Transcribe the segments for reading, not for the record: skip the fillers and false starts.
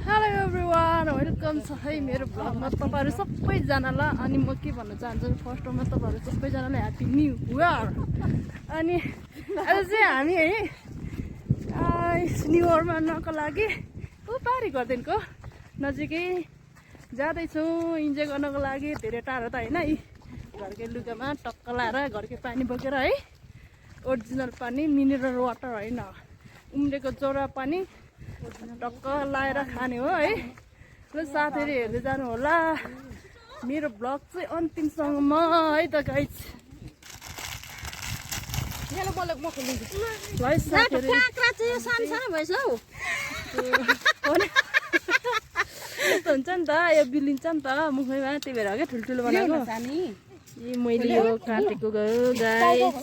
Hello everyone welcome छ है मेरो भ्लगमा तपाईहरु सबैजनालाई। अनि म के भन्न चाहन्छु फर्स्टमा तपाईहरु सबैजनालाई ह्यापी न्यू इयर। अनि आज चाहिँ हामी है न्यू इयर मनाउनको लागि पारी गर्दिनको नजिकै जाँदैछौँ इन्जोय गर्नको लागि। धेरै टाढो त हैन, घरकै लुगामा टक्क लाएर घरकै पानी बोकेर है, ओरिजिनल पानी मिनरल वाटर हैन, उम्रेको जरा पानी टक्क लाएर खाने हो है। ल साथीहरु हेर्दै जानु होला मेरो ब्लग चाहिँ अन्तिमसम्म है त गाइस। हेलो बोलेक म खोलिदिन्छु ल साथीहरु काक्रा चाहिँ यो सानो भएछ हौ। यस्तो हुन्छ नि त, यो बिलिन्छ नि त मुखैमा, त्यही भएर के ठुल्ठुलो बनाएको। यी मैले यो काटेको गाइस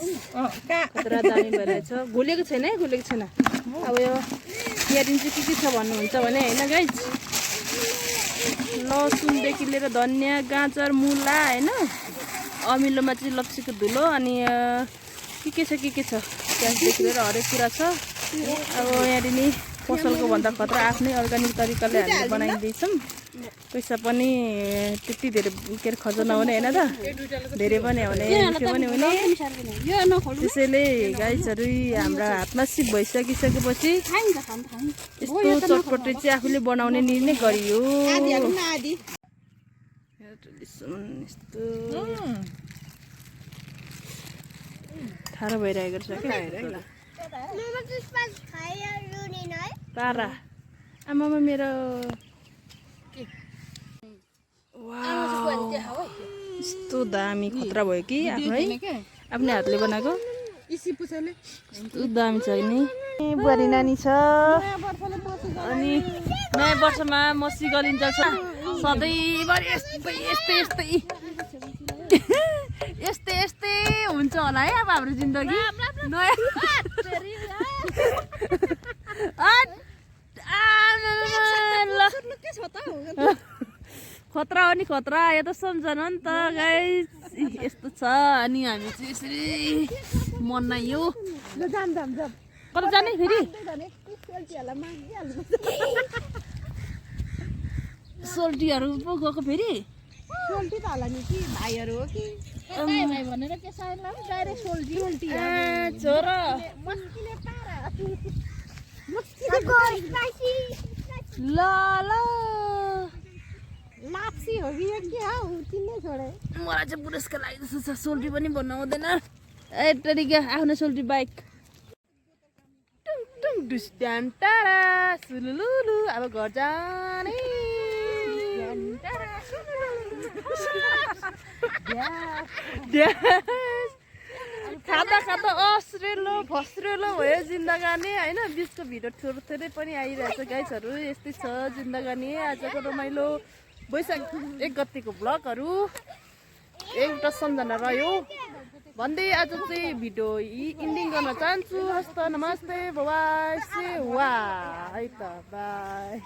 खतरा दामी भइरहेछ। घोलेको छैन है, घोलेको छैन। अब यो यहाँ चाहिँ के छ भन्नुहुन्छ भने हैन गाइस, लसुनदेखि लिएर धनियाँ गाजर मुला हैन, अमिलोमा चाहिँ लप्सीको धुलो अनि के छ प्याजदेखि लिएर हरेक कुरा छ। अब यहाँ नि पसलको भन्दा खतरा आफ्नै अर्ग्यानिक तरिकाले हामीले बनाइदिन्छौँ। पैसा पनि त्यति धेरै के अरे खर्च नहुने होइन त, धेरै पनि हुने मिठो पनि हुने। त्यसैले गाइसहरू हाम्रा हातमा सिप भइसकिसकेपछि यस्तो चटपटे चाहिँ आफूले बनाउने निर्णय गरियो। यस्तो ठाडो भइरहेको छ क्या तारा। आमामा मेरो यस्तो दामी खतरा भयो कि आफ्नै हातले बनाएको। यस्तो दामी छ नि, बुहारी नानी छ। अनि नयाँ वर्षमा मसी गलिन्छ सधैँभरि यस्तै हुन्छ होला है अब हाम्रो जिन्दगी। खतरा हो नि खतरा, यो त सम्झना नि त गाइस। यस्तो छ अनि हामी चाहिँ यसरी मनाइयो। कता जाने फेरि सोल्टीहरू पो गएको फेरि। सोल्टी त होला नि कि भाइहरू हो कि भाइ भनेर के साइड लाम डाइरेक्ट सोल्टी छोरा ल लाप्सी हो कि यो के हौ चिन्नै छोडे। मलाई चाहिँ पुरस्कार लागि जस्तो छ, सोल्टी पनि भन्नु आउँदैन। ए तरिका आफ्नो सोल्टी बाइक टुङ टुङ डुस्ट्यान टाढा सुलुलुलु। अब घर जाने खाँदा खाँदा अस्रेलो फस्रेलो भयो जिन्दगानी होइन। बिचको भिडियो थोरै पनि आइरहेछ गाइसहरू। यस्तै छ जिन्दगानी। आजको रमाइलो वैशाख 1 गतिको ब्लगहरू एउटा सम्झना रह्यो भन्दै आज चाहिँ भिडियो इन्डिङ गर्न चाहन्छु। हस्त नमस्ते बाई से वा है त बाई।